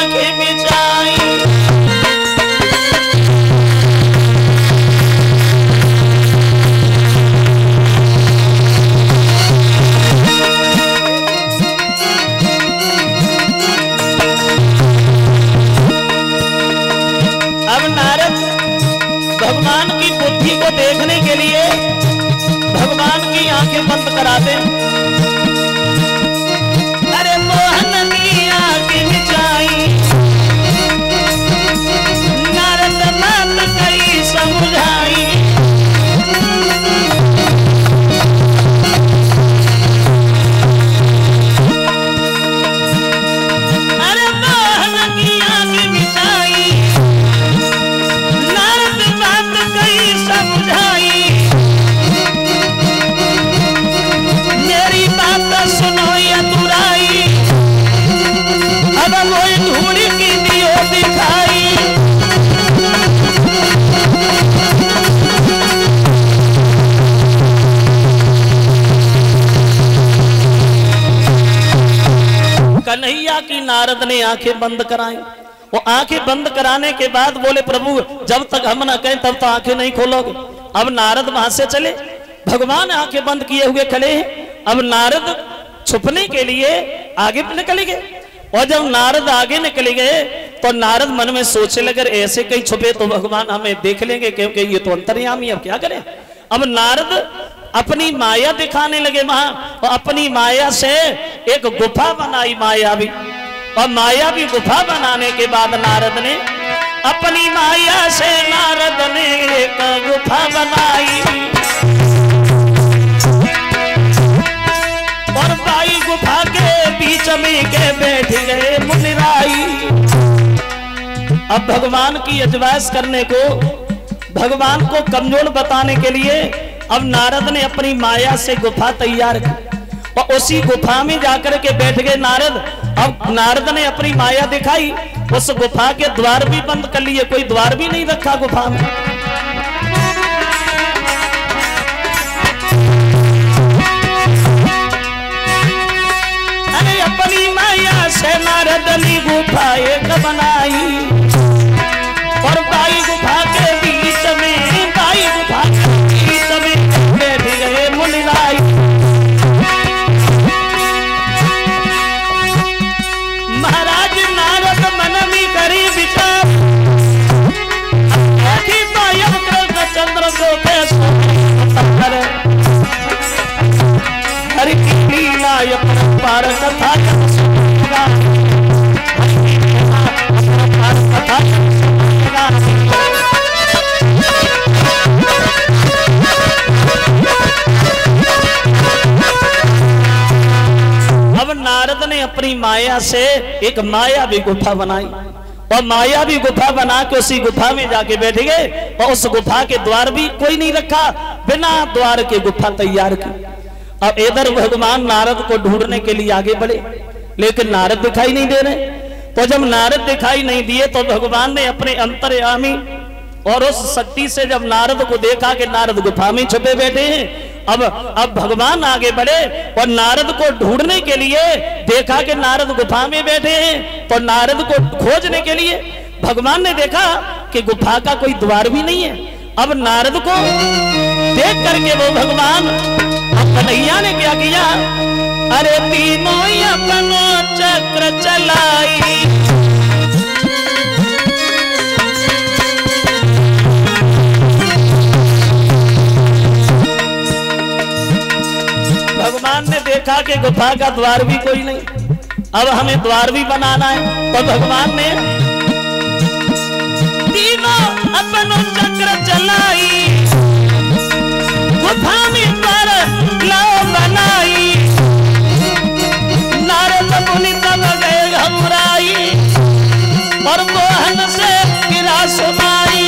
आंखें बिछाई। अब नारद भगवान की बुद्धि को देखने के लिए भगवान की आंखें बंद करा दें। अरे मोहन की आंखें बिछाई, नारद बात कई समझाई। अरे मोहन की आंखें बिछाई, नारद बात कई समझाई। मेरी बात सुनो या दुराई, अब वो धूल की दियो दिखाई। कन्हैया की नारद ने आंखें बंद कराई। वो आंखें बंद कराने के बाद बोले प्रभु जब तक हम न कहें तब तक आंखें नहीं खोलोगे। अब नारद वहां से चले, भगवान आंखें बंद किए हुए खड़े हैं। अब नारद छुपने के लिए आगे निकल गए, और जब नारद आगे निकल गए तो नारद मन में सोचने लगे ऐसे कहीं छुपे तो भगवान हमें देख लेंगे, क्योंकि ये तो अंतर्यामी, अब क्या करें। अब नारद अपनी माया दिखाने लगे वहां, और अपनी माया से एक गुफा बनाई मायावी। और मायावी गुफा बनाने के बाद नारद ने अपनी माया से नारद ने एक गुफा बनाई। और बाई गुफा के बीच में के बैठ गए मुनिराई। अब भगवान की अजवाइश करने को, भगवान को कमजोर बताने के लिए अब नारद ने अपनी माया से गुफा तैयार की, और उसी गुफा में जाकर के बैठ गए नारद। अब नारद ने अपनी माया दिखाई, उस गुफा के द्वार भी बंद कर लिए, कोई द्वार भी नहीं रखा गुफा में। अरे अपनी माया से नारद ने गुफा एक बनाई, और बाई गुफा के बीच में, बाई गुफा के बीच में बैठ गए मुनिराई। महाराज नारद मन में करी विचार, चंद्र को हरि की लीला पार कथा अब नारद ने अपनी माया से एक मायावी गुफा बनाई, और मायावी गुफा बना के उसी गुफा में जाके बैठ गए, और उस गुफा के द्वार भी कोई नहीं रखा, बिना द्वार के गुफा तैयार की। अब इधर भगवान नारद को ढूंढने के लिए आगे बढ़े, लेकिन नारद दिखाई नहीं दे रहे। तो जब नारद दिखाई नहीं दिए तो भगवान ने अपने अंतर्यामी और उस शक्ति से जब नारद को देखा कि नारद गुफा में छुपे बैठे हैं, अब भगवान आगे बढ़े और नारद को ढूंढने के लिए देखा कि नारद गुफा में बैठे हैं। तो नारद को खोजने के लिए भगवान ने देखा कि गुफा का कोई द्वार भी नहीं है। अब नारद को देख करके वो भगवान कन्हैया ने क्या किया, अरे तीनों अपनो चक्र चलाई, भगवान ने देखा कि गुफा का द्वार भी कोई नहीं, अब हमें द्वार भी बनाना है। तो भगवान ने तीनों अपनो चक्र चलाई, गुफा में द्वार लाओ बनाई। नारद मुनि तब गए घबराई और मोहन से गिरा सुनाई।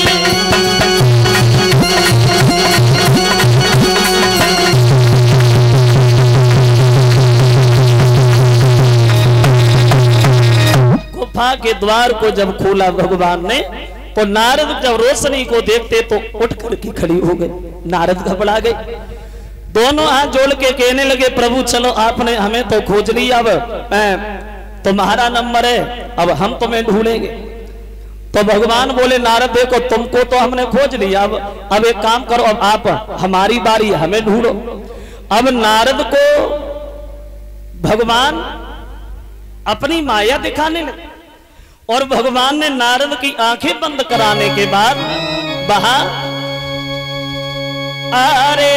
गुफा के द्वार को जब खोला भगवान ने तो नारद जब रोशनी को देखते तो उठ करके खड़ी हो गए। नारद घबरा गए, दोनों हाथ जोड़ के कहने लगे, प्रभु चलो आपने हमें तो खोज लिया, अब तुम्हारा नंबर है, अब हम तुम्हें ढूंढेंगे। तो भगवान बोले नारद देखो तुमको तो हमने खोज लिया, अब एक काम करो, अब आप हमारी बारी, हमें ढूंढो। अब नारद को भगवान अपनी माया दिखाने लगे और भगवान ने नारद की आंखें बंद कराने के बाद बहा, अरे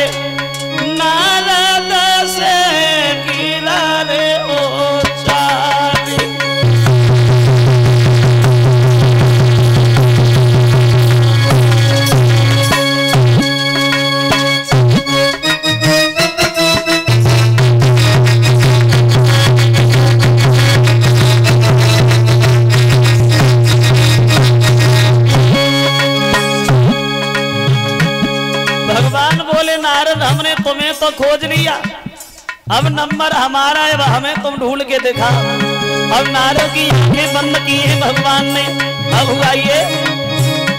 नारद से गिरा रे ओ चाली। भगवान बोले नारद हमने तुम्हें तो खोज लिया, अब नंबर हमारा है, हमें तुम ढूंढ के दिखा। अब नारद की आंखें बंद की है भगवान ने। अब हुआ ये,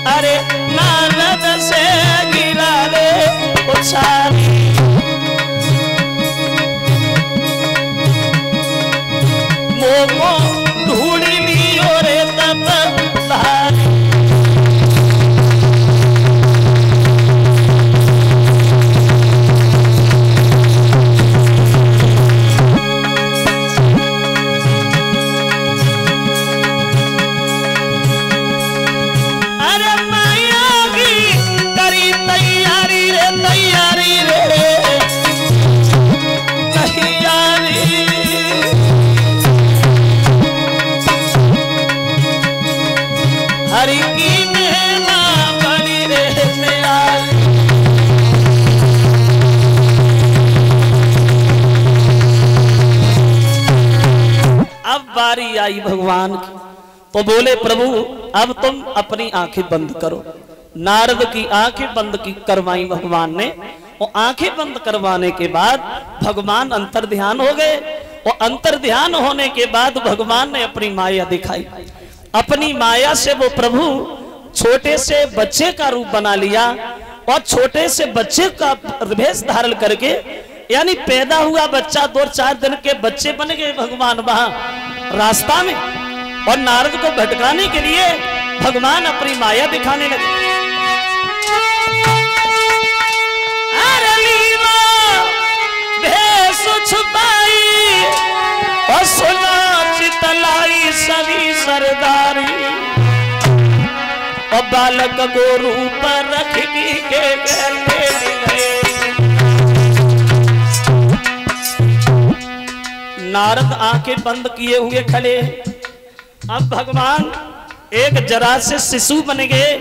अरे नारद से गिरा रे उछाली, मोमो ढूंढ लियो रे तब धारी। बारी आई भगवान की, तो बोले प्रभु अब तुम अपनी आंखें बंद करो। नारद की आंखें बंद की करवाई भगवान ने, और आंखें बंद करवाने के बाद भगवान अंतर ध्यान हो गए, और अंतर ध्यान होने के बाद भगवान ने अपनी माया दिखाई। अपनी माया से वो प्रभु छोटे से बच्चे का रूप बना लिया, और छोटे से बच्चे का भेष धारण करके, यानी पैदा हुआ बच्चा 2-4 दिन के बच्चे बन गए भगवान वहां रास्ता में। और नारद को भटकाने के लिए भगवान अपनी माया दिखाने लगे। अरे लीला भेष छुपाई और सुना चितलाई सभी सरदारी, और बालक को रूप रख के गए। नारद आंखें बंद किए हुए खड़े। अब भगवान एक जरा से शिशु बन गए,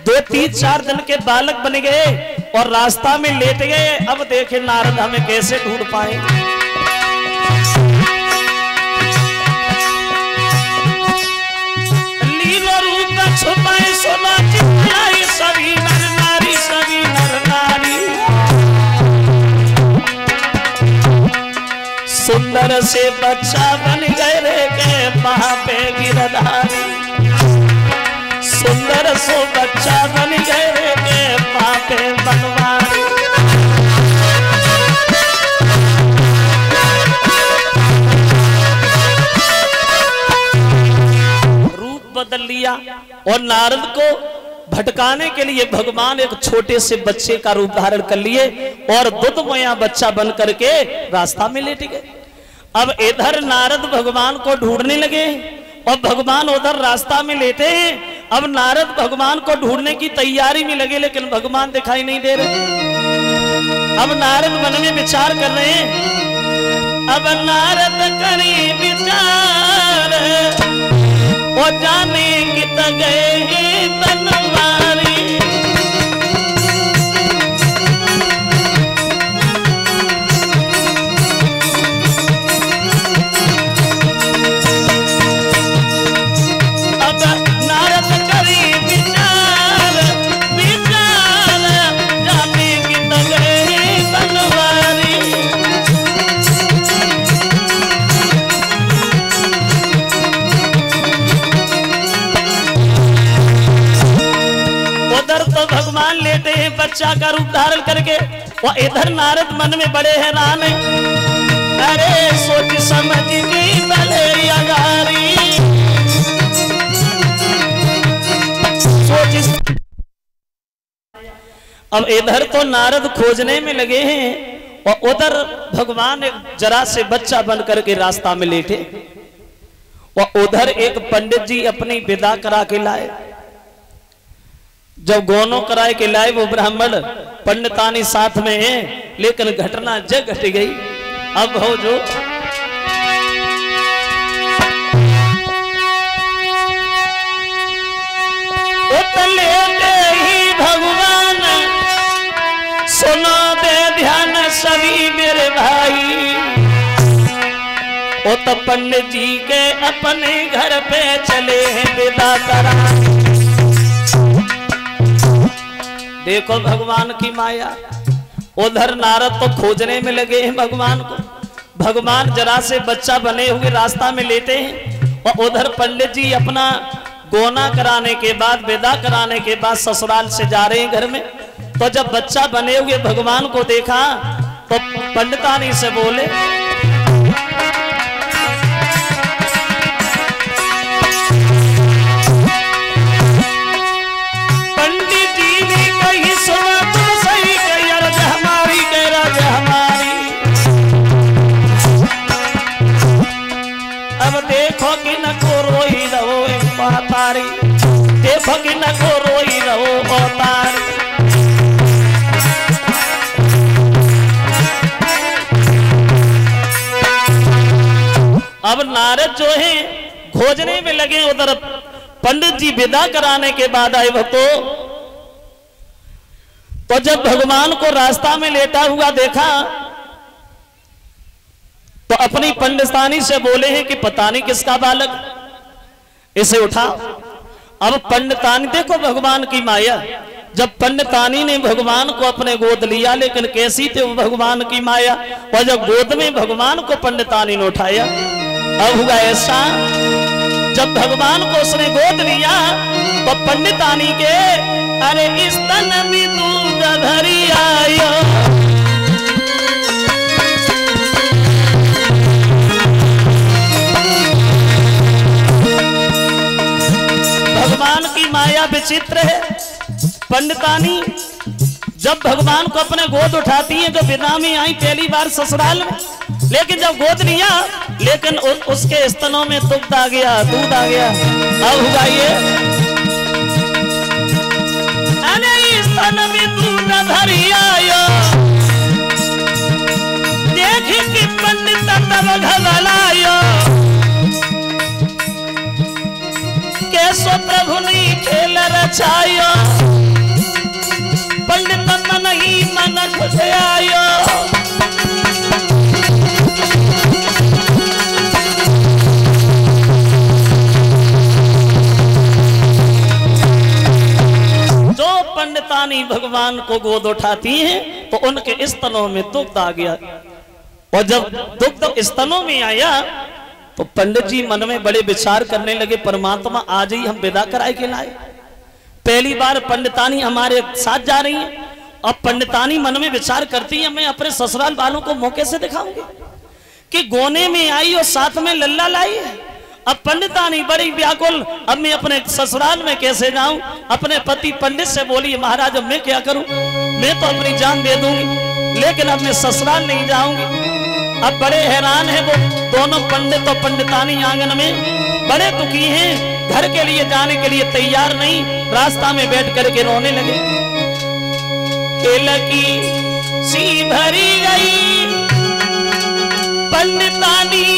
2-3-4 दिन के बालक बन गए और रास्ता में लेट गए। अब देखे नारद हमें कैसे ढूंढ पाए। लीला रूप छुपाए सोना चितलाई सभी नर नारी, सभी नर नारी। सुंदर से बच्चा बन गए रे के वहां पे गिरधारी। सुंदर से बच्चा बन गए रे के वहां पे बनवारी। रूप बदल लिया और नारद को भटकाने के लिए भगवान एक छोटे से बच्चे का रूप धारण कर लिए और दुधमया बच्चा बन करके रास्ता में लेट गए। अब इधर नारद भगवान को ढूंढने लगे और भगवान उधर रास्ता में लेटे हैं। अब नारद भगवान को ढूंढने की तैयारी में लगे, लेकिन भगवान दिखाई नहीं दे रहे। अब नारद मन में विचार कर रहे हैं। अब नारद करी विचार और जाने की गए तनवारी। अब नारद करी विचार, विचार जाने की गए तनवारी। उधर तो भगवान लेटे हैं बच्चा का रूप धारण करके, और इधर नारद मन में बड़े हैरान है। अरे सोच समझ के भले अगारी, सोच। अब इधर तो नारद खोजने में लगे हैं और उधर भगवान एक जरा से बच्चा बन करके रास्ता में लेटे, और उधर एक पंडित जी अपनी विदा करा के लाए। जब गोनो कराए के लाए वो ब्राह्मण पंडितानी साथ में है, लेकिन घटना जग घट गई। अब हो जो ही भगवान सुनो दे ध्यान सभी मेरे भाई, वो तो पंडित जी के अपने घर पे चले हैं विदा करा। देखो भगवान की माया। उधर नारद तो खोजने में लगे हैं भगवान को, भगवान जरा से बच्चा बने हुए रास्ता में लेते हैं, और उधर पंडित जी अपना गोना कराने के बाद, विदा कराने के बाद ससुराल से जा रहे हैं घर में। तो जब बच्चा बने हुए भगवान को देखा तो पंडितानी से बोले, पंडित जी ने कही सुना तुम सही, कही अर्ज हमारी, कह राज हमारी। अब देखो कि न को रोई रहो तारी, देखो कि न को रोई रहो तारी। अब नारद जो है खोजने में लगे, उधर पंडित जी विदा कराने के बाद आए भक्तों। तो जब भगवान को रास्ता में लेटा हुआ देखा तो अपनी पंडितानी से बोले हैं कि पता नहीं किसका बालक, इसे उठा। अब पंडितानी देखो भगवान की माया। जब पंडितानी ने भगवान को अपने गोद लिया, लेकिन कैसी थी वो भगवान की माया। और जब गोद में भगवान को पंडितानी ने उठाया, अब हुआ ऐसा, जब भगवान को उसने गोद लिया तो पंडितानी के अरे इस तन में दूध भरी आयो, भगवान की माया विचित्र है। पंडितानी जब भगवान को अपने गोद उठाती है, जो विदा में आई पहली बार ससुराल में, लेकिन जब गोद लिया, लेकिन उसके स्तनों में दुग्ध आ गया, दूध आ गया। अब हुआ ये, अरे स्तन में दूध भरी आयो, देख कि पंडित तब घबरायो, कैसो प्रभु ने खेल रचायो, पंडित नहीं मन खुश आयो। जो पंडितानी भगवान को गोद उठाती हैं तो उनके स्तनों में दुग्ध आ गया, और जब दुग्ध स्तनों में आया तो पंडित जी मन में बड़े विचार करने लगे, परमात्मा आज ही हम विदा कराए के लाए। पहली बार पंडितानी हमारे साथ जा रही है। अब पंडितानी मन में विचार करती है, मैं अपने ससुराल वालों को मौके से दिखाऊंगी कि गोने में आई और साथ में लल्ला लाई है। अब पंडितानी बड़ी व्याकुल, अब मैं अपने ससुराल में कैसे जाऊं। अपने पति पंडित से बोली, महाराज अब मैं क्या करूं, मैं तो अपनी जान दे दूंगी, लेकिन अब मैं ससुराल नहीं जाऊंगी। अब बड़े हैरान है वो दोनों पंडित और पंडितानी, आंगन में बड़े दुखी हैं, घर के लिए जाने के लिए तैयार नहीं, रास्ता में बैठ करके रोने लगे। तिलकी सी भरी गई पंडितानी,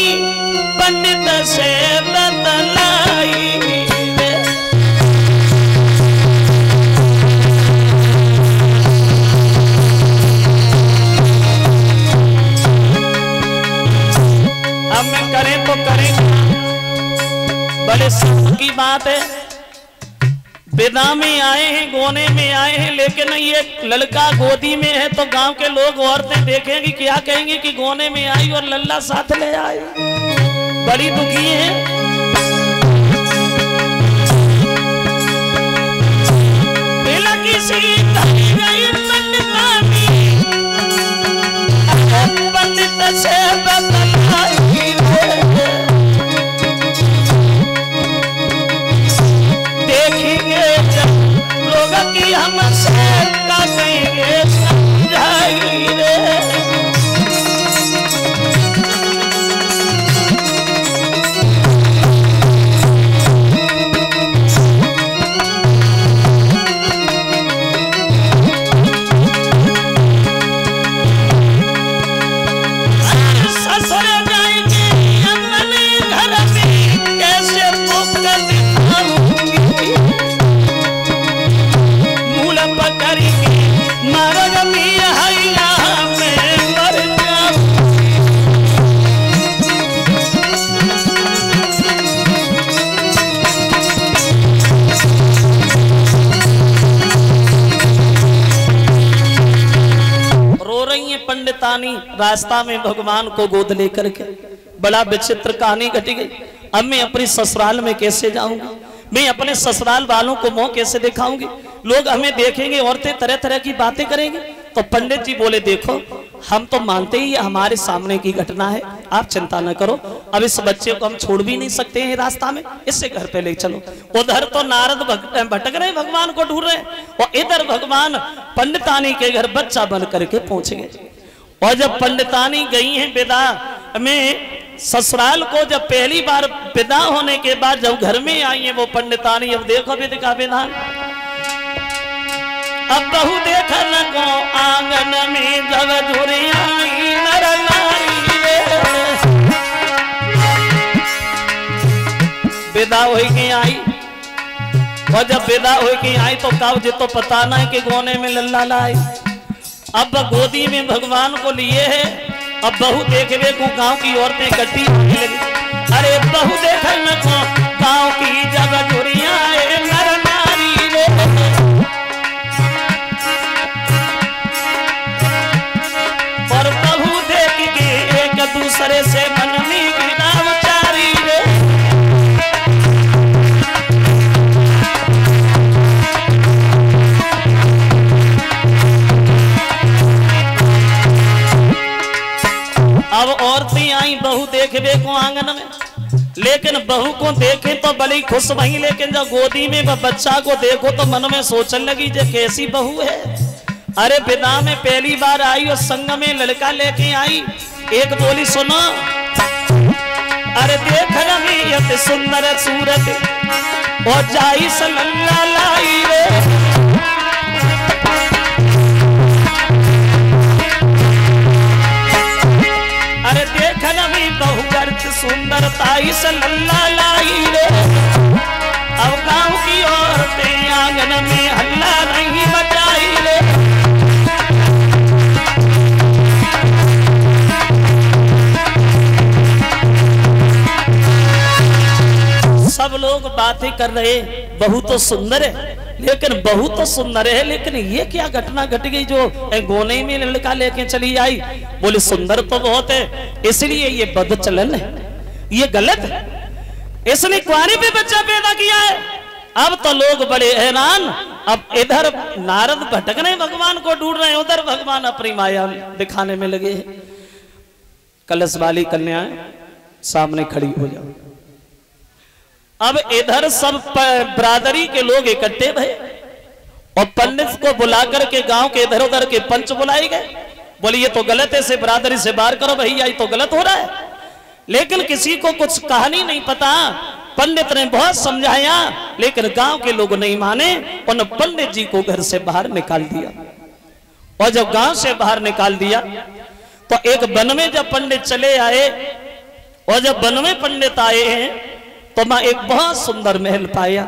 पंडित से बतलाई, अब मैं करें तो करें, बड़े सुख की बात है। विदा में आए हैं, गोने में आए हैं, लेकिन ये लड़का गोदी में है तो गांव के लोग औरतें देखेंगी, क्या कहेंगे कि गोने में आई और लल्ला साथ ले आई। बड़ी दुखी है। तिलकी सी भरी गई पंडितानी, पंडित से बता हमसे कहेंगे समझाई रे। पंडितानी रास्ता में भगवान को गोद लेकर के, बड़ा विचित्र कहानी घटी गई। अब मैं अपनी ससुराल में कैसे जाऊंगी, मैं अपने ससुराल वालों को मुंह कैसे दिखाऊंगी, लोग हमें देखेंगे, औरतें तरह तरह की बातें करेंगी। तो पंडित जी बोले देखो हम तो मानते ही हमारे सामने की घटना है, आप चिंता न करो, अब इस बच्चे को हम छोड़ भी नहीं सकते हैं रास्ता में, इससे घर पे ले चलो। उधर तो नारद भटक रहे, भगवान को ढूंढ रहे, और इधर भगवान पंडितानी के घर बच्चा बन करके पहुंच गए। और जब पंडितानी गई हैं विदा में ससुराल को, जब पहली बार विदा होने के बाद जब घर में आई है वो पंडितानी, अब देखो विधि का विधान, अब बहू देखा न को आंगन में जब झुरी आई नर नारी रे। विदा हो के आई, और जब विदा हो के आई तो काव जी तो पता ना है कि गोने में लल्ला लाई। अब गोदी में भगवान को लिए है, अब बहू देखने को गांव की औरतें इकट्ठी होने लगी। अरे बहू देखा न को गांव की जब झुरियां नर नारी रे। और बहू देख के एक दूसरे से मन में विचारी रे। अब औरतें आई बहू देखने को आंगन में, लेकिन बहू को देखे तो बड़ी खुश वही, लेकिन जब गोदी में बच्चा को देखो तो मन में सोचने लगी जे कैसी बहू है। अरे विदा में पहली बार आई और संग में लड़का लेके आई, एक बोली सुनो, अरे देख रही सुंदर सूरत और जाई सल्ला लाई रे। अरे देख नवी बहु गर्ज सुंदरताई से लल्ला लाई रे। अब गांव की औरतें आंगन में हल्ला नहीं बचाई रे। सब लोग बातें कर रहे, बहू तो सुंदर है, लेकिन बहू तो सुंदर है, लेकिन ये क्या घटना घट गई जो गोने में लड़का लेके चली आई। बोले सुंदर तो बहुत है, इसलिए ये बद चलन है, ये गलत है, इसने कुंवारी पे बच्चा पैदा किया है। अब तो लोग बड़े हैरान, अब इधर नारद भटक रहे भगवान को ढूंढ रहे हैं, उधर भगवान अपनी माया दिखाने में लगे हैं। कलश वाली कन्या सामने खड़ी हो जाओ। अब इधर सब बरादरी के लोग इकट्ठे भए और पंडित को बुलाकर के गांव के इधर उधर के पंच बुलाए गए। बोले ये तो गलत है, से बरादरी से बाहर करो भैया, ये तो गलत हो रहा है। लेकिन किसी को कुछ कहानी नहीं पता, पंडित ने बहुत समझाया, लेकिन गांव के लोग नहीं माने, उन पंडित जी को घर से बाहर निकाल दिया। और जब गांव से बाहर निकाल दिया तो एक वन में जब पंडित चले आए, और जब वन में पंडित आए हैं तो मैं एक बहुत सुंदर महल पाया।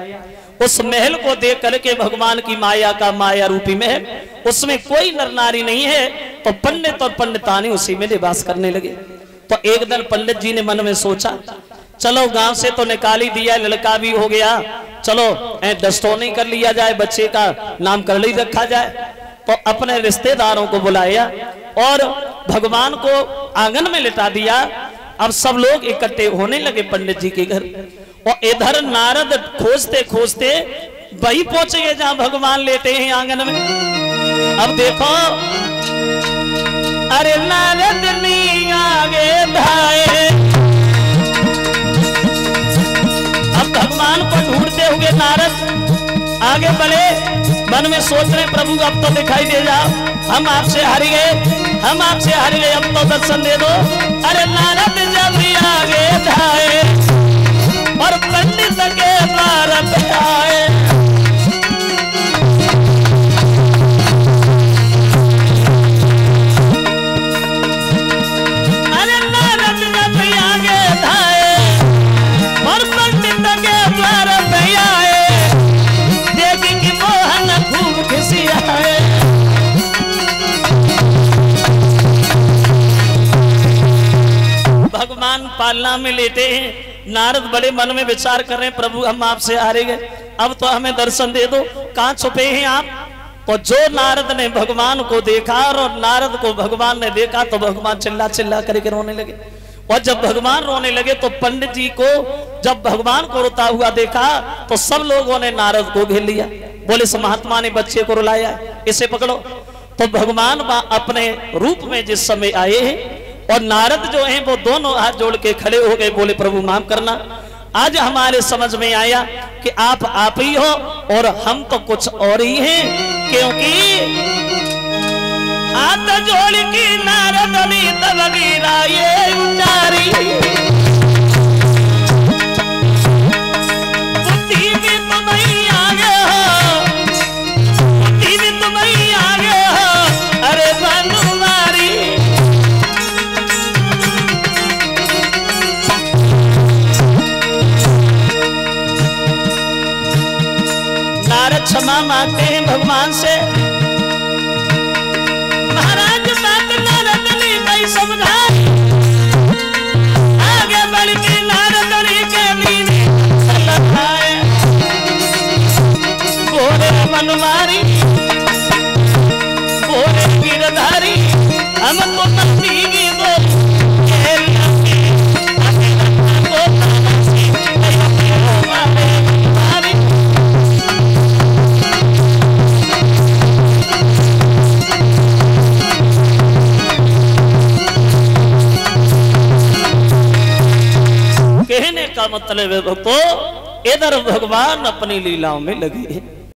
उस महल को देख करके भगवान की माया का माया रूपी महल, उसमें कोई नर नारी नहीं है, तो पंडित और पंडितानी उसी में निवास करने लगे। तो एक दिन पंडित जी ने मन में सोचा, चलो गांव से तो निकाल ही दिया, लड़का भी हो गया, चलो दस्तोनी कर लिया जाए, बच्चे का नामकरण ही रखा जाए। तो अपने रिश्तेदारों को बुलाया और भगवान को आंगन में लिटा दिया। अब सब लोग इकट्ठे होने लगे पंडित जी के घर, और इधर नारद खोजते खोजते वही पहुंचे गए जहां भगवान लेटे हैं आंगन में। अब देखो, अरे नारद नहीं आगे भाए, अब भगवान को ढूंढते हुए नारद आगे बढ़े। मन में सोच रहे प्रभु अब तो दिखाई दे जाओ, हम आपसे हार गए, हम आपसे हार गए, अब तो दर्शन दे दो। अरे नारद जब आगे जाए और पंडित के द्वार पे आए, अरे नारद जब आगे जाए और पंडित के द्वार पे आए, देखी कि मोहन खूब खुशी आए। भगवान पालना में लेटे हैं। नारद बड़े मन में विचार कर रहे हैं, प्रभु हम आपसे हारे गए, अब तो हमें दर्शन दे दो, कहाँ छुपे हैं आप। तो जो नारद ने भगवान को देखा और नारद को भगवान ने देखा तो भगवान चिल्ला चिल्ला करके रोने लगे। और जब भगवान रोने लगे तो पंडित जी को जब भगवान को रोता हुआ देखा तो सब लोगों ने नारद को घेर लिया, बोले इस महात्मा ने बच्चे को रुलाया, इसे पकड़ो। तो भगवान अपने रूप में जिस समय आए हैं और नारद जो हैं वो दोनों हाथ जोड़ के खड़े हो गए, बोले प्रभु माफ करना, आज हमारे समझ में आया कि आप ही हो और हम तो कुछ और ही हैं, क्योंकि हाथ जोड़ के नारद ने तब गिरा ये उचारी, बुद्धि में तुम ही आगे हो, बुद्धि में तुम ही आगे हो, अरे बनवारी। नारद क्षमा मांगते हैं भगवान से, महाराज बात नारद ने नहीं समझा, आगे बढ़ के नारद ने के नीचे सलाए, बोले बनवारी, बोले गिरधारी, हम तो पत्नी की दो कहने का मतलब है भक्तों, इधर भगवान अपनी लीलाओं में लगे हैं।